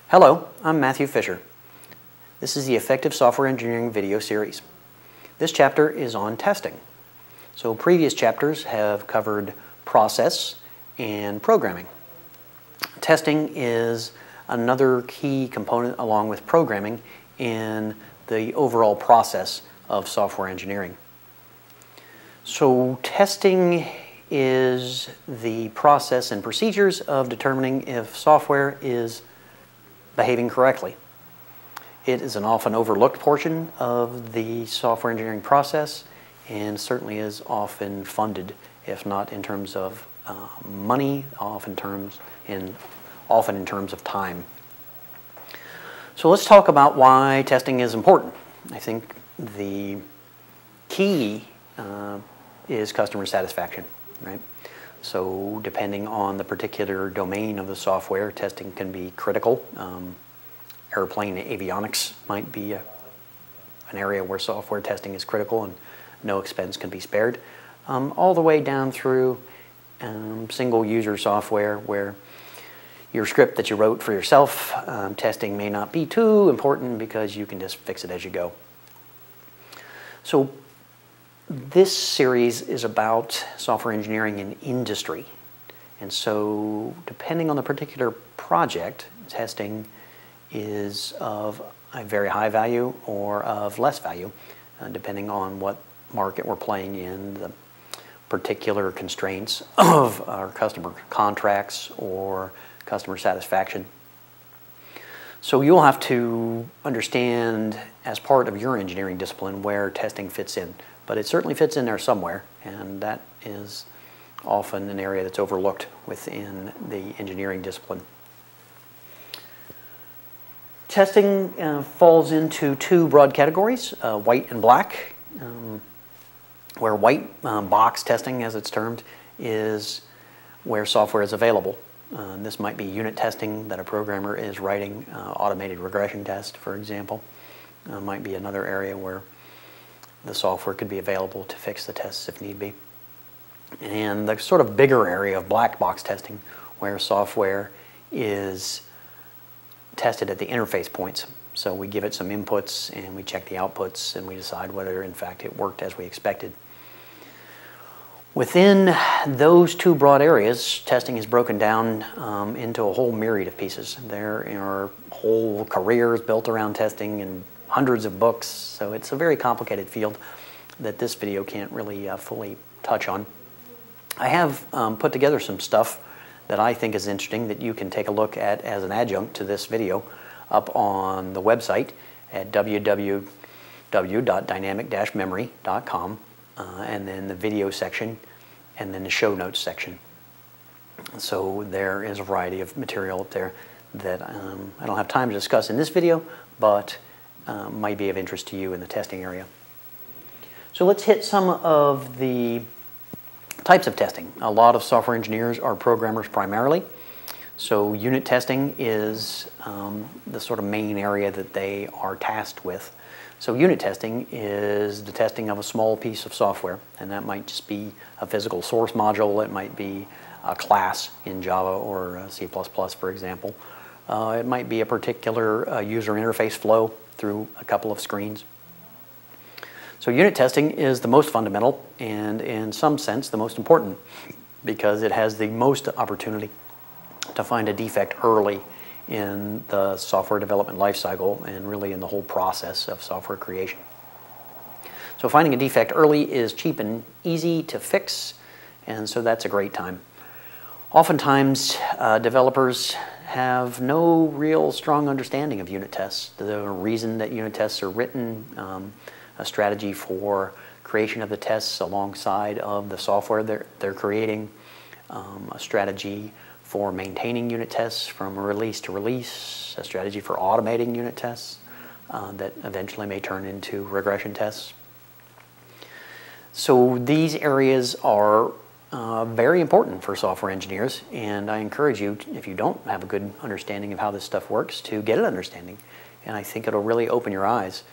Hello, I'm Matthew Fisher. This is the Effective Software Engineering video series. This chapter is on testing. So previous chapters have covered process and programming. Testing is another key component along with programming in the overall process of software engineering. So testing is the process and procedures of determining if software is behaving correctly. It is an often overlooked portion of the software engineering process and certainly is often funded, if not in terms of money, often in terms of time. So let's talk about why testing is important. I think the key is customer satisfaction, right? So depending on the particular domain of the software, testing can be critical. Airplane avionics might be an area where software testing is critical and no expense can be spared. All the way down through single user software where your script that you wrote for yourself, testing may not be too important because you can just fix it as you go. So this series is about software engineering in industry. And so depending on the particular project, testing is of a very high value or of less value, depending on what market we're playing in, the particular constraints of our customer contracts or customer satisfaction. So you'll have to understand as part of your engineering discipline where testing fits in. But it certainly fits in there somewhere, and that is often an area that's overlooked within the engineering discipline. Testing falls into two broad categories, white and black, where white box testing, as it's termed, is where software is available. This might be unit testing that a programmer is writing, automated regression test, for example. Might be another area where the software could be available to fix the tests if need be. And the sort of bigger area of black box testing where software is tested at the interface points. So we give it some inputs and we check the outputs and we decide whether in fact it worked as we expected. Within those two broad areas, testing is broken down into a whole myriad of pieces. There are whole careers built around testing and hundreds of books, so it's a very complicated field that this video can't really fully touch on. I have put together some stuff that I think is interesting that you can take a look at as an adjunct to this video up on the website at www.dynamic-memory.com and then the video section and then the show notes section. So there is a variety of material up there that I don't have time to discuss in this video, but might be of interest to you in the testing area. So let's hit some of the types of testing. A lot of software engineers are programmers primarily. So unit testing is the sort of main area that they are tasked with. So unit testing is the testing of a small piece of software, and that might just be a physical source module, it might be a class in Java or C++, for example. It might be a particular user interface flow through a couple of screens. So unit testing is the most fundamental and in some sense the most important because it has the most opportunity to find a defect early in the software development lifecycle and really in the whole process of software creation. So finding a defect early is cheap and easy to fix, and so that's a great time. Oftentimes developers have no real strong understanding of unit tests. The reason that unit tests are written, a strategy for creation of the tests alongside of the software they're creating, a strategy for maintaining unit tests from release to release, a strategy for automating unit tests that eventually may turn into regression tests. So these areas are very important for software engineers, and I encourage you, if you don't have a good understanding of how this stuff works, to get an understanding. And I think it'll really open your eyes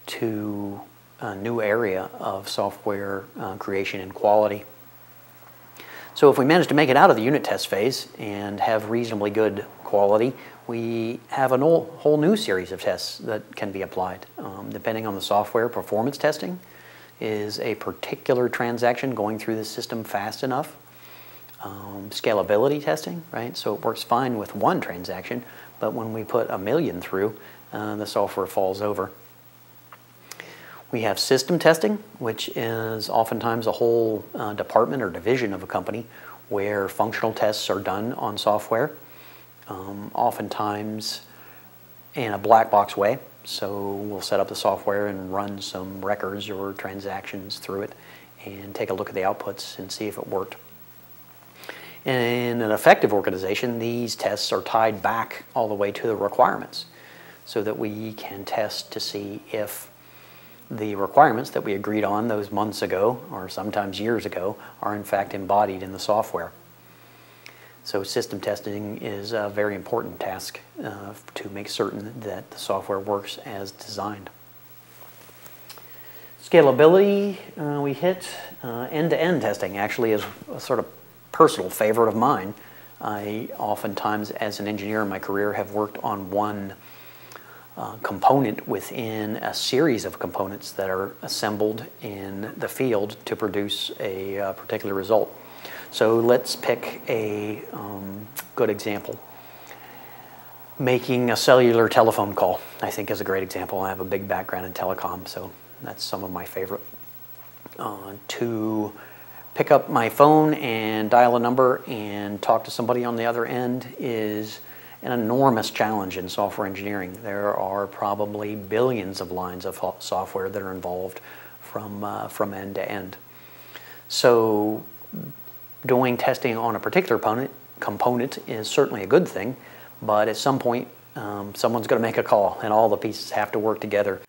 to a new area of software creation and quality. So if we manage to make it out of the unit test phase and have reasonably good quality, we have a whole new series of tests that can be applied. Depending on the software, performance testing is a particular transaction going through the system fast enough. Scalability testing, right? So it works fine with one transaction, but when we put 1 million through, the software falls over. We have system testing, which is oftentimes a whole department or division of a company where functional tests are done on software, oftentimes in a black box way. So we'll set up the software and run some records or transactions through it and take a look at the outputs and see if it worked. In an effective organization, these tests are tied back all the way to the requirements so that we can test to see if the requirements that we agreed on those months ago, or sometimes years ago, are in fact embodied in the software. So system testing is a very important task to make certain that the software works as designed. Scalability, we hit. End-to-end testing actually is a sort of personal favorite of mine. I oftentimes, as an engineer in my career, have worked on one component within a series of components that are assembled in the field to produce a particular result. So let's pick a good example. Making a cellular telephone call, I think, is a great example. I have a big background in telecom, so that's some of my favorite. To pick up my phone and dial a number and talk to somebody on the other end is an enormous challenge in software engineering. There are probably billions of lines of software that are involved from end to end. So doing testing on a particular component is certainly a good thing, but at some point someone's going to make a call and all the pieces have to work together.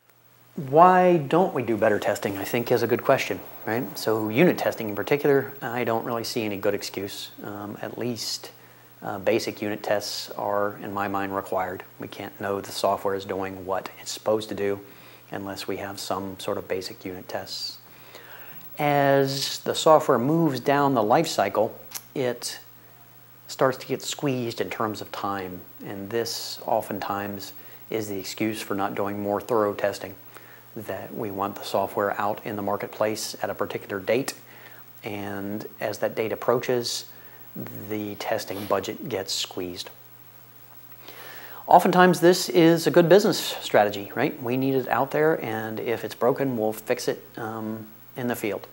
Why don't we do better testing, I think, is a good question, right? So unit testing in particular, I don't really see any good excuse. At least basic unit tests are, in my mind, required. We can't know the software is doing what it's supposed to do unless we have some sort of basic unit tests. As the software moves down the life cycle, it starts to get squeezed in terms of time, and this oftentimes is the excuse for not doing more thorough testing. That we want the software out in the marketplace at a particular date, and as that date approaches, the testing budget gets squeezed. Oftentimes this is a good business strategy, right? We need it out there, and if it's broken, we'll fix it in the field.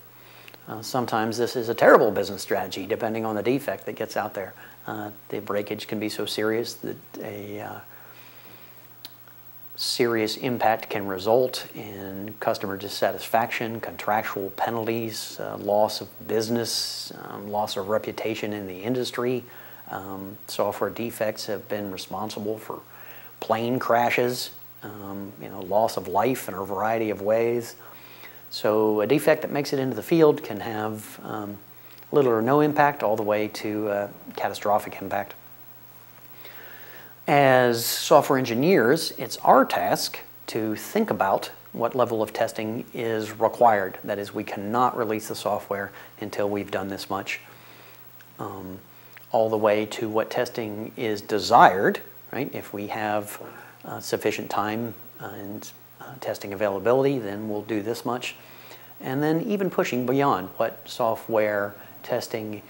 Sometimes this is a terrible business strategy, depending on the defect that gets out there. The breakage can be so serious that a serious impact can result in customer dissatisfaction, contractual penalties, loss of business, loss of reputation in the industry. Software defects have been responsible for plane crashes, loss of life in a variety of ways. So a defect that makes it into the field can have little or no impact all the way to catastrophic impact. As software engineers, it's our task to think about what level of testing is required. That is, we cannot release the software until we've done this much. All the way to what testing is desired, right? If we have sufficient time and testing availability, then we'll do this much. And then even pushing beyond what software testing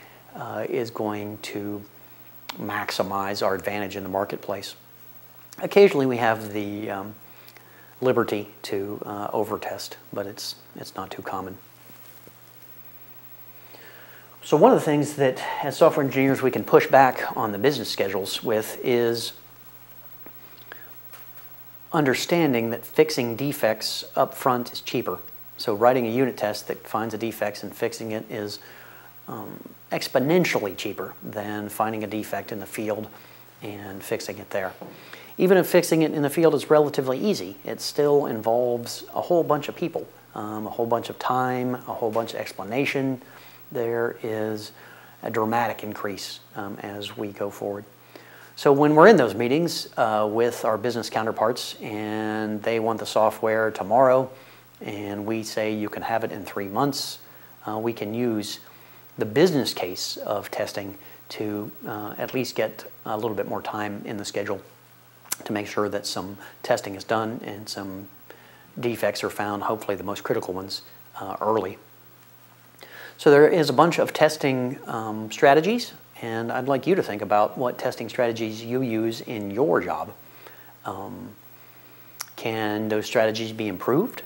is going to maximize our advantage in the marketplace. Occasionally we have the liberty to over-test, but it's not too common. So one of the things that as software engineers we can push back on the business schedules with is understanding that fixing defects up front is cheaper. So writing a unit test that finds the defects and fixing it is exponentially cheaper than finding a defect in the field and fixing it there. Even if fixing it in the field is relatively easy, it still involves a whole bunch of people, a whole bunch of time, a whole bunch of explanation. There is a dramatic increase as we go forward. So when we're in those meetings with our business counterparts and they want the software tomorrow and we say you can have it in 3 months, we can use the business case of testing to at least get a little bit more time in the schedule to make sure that some testing is done and some defects are found, hopefully the most critical ones, early. So there is a bunch of testing strategies, and I'd like you to think about what testing strategies you use in your job. Can those strategies be improved?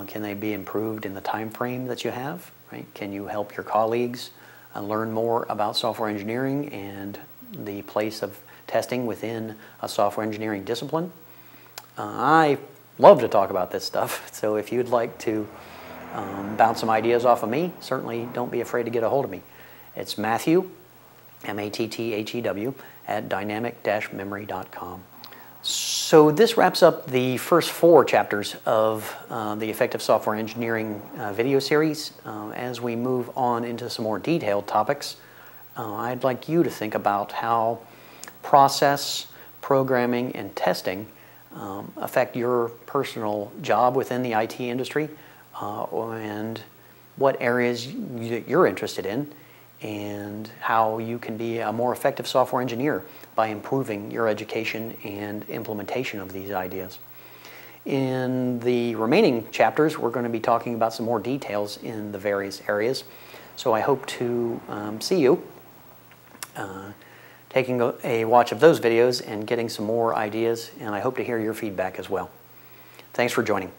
Can they be improved in the time frame that you have? Right? Can you help your colleagues learn more about software engineering and the place of testing within a software engineering discipline? I love to talk about this stuff, so if you'd like to bounce some ideas off of me, certainly don't be afraid to get a hold of me. It's Matthew, M-A-T-T-H-E-W, at dynamic-memory.com. So this wraps up the first 4 chapters of the Effective Software Engineering video series. As we move on into some more detailed topics, I'd like you to think about how process, programming, and testing affect your personal job within the IT industry, and what areas you're interested in, and how you can be a more effective software engineer by improving your education and implementation of these ideas. In the remaining chapters, we're going to be talking about some more details in the various areas. So I hope to see you taking a watch of those videos and getting some more ideas, and I hope to hear your feedback as well. Thanks for joining.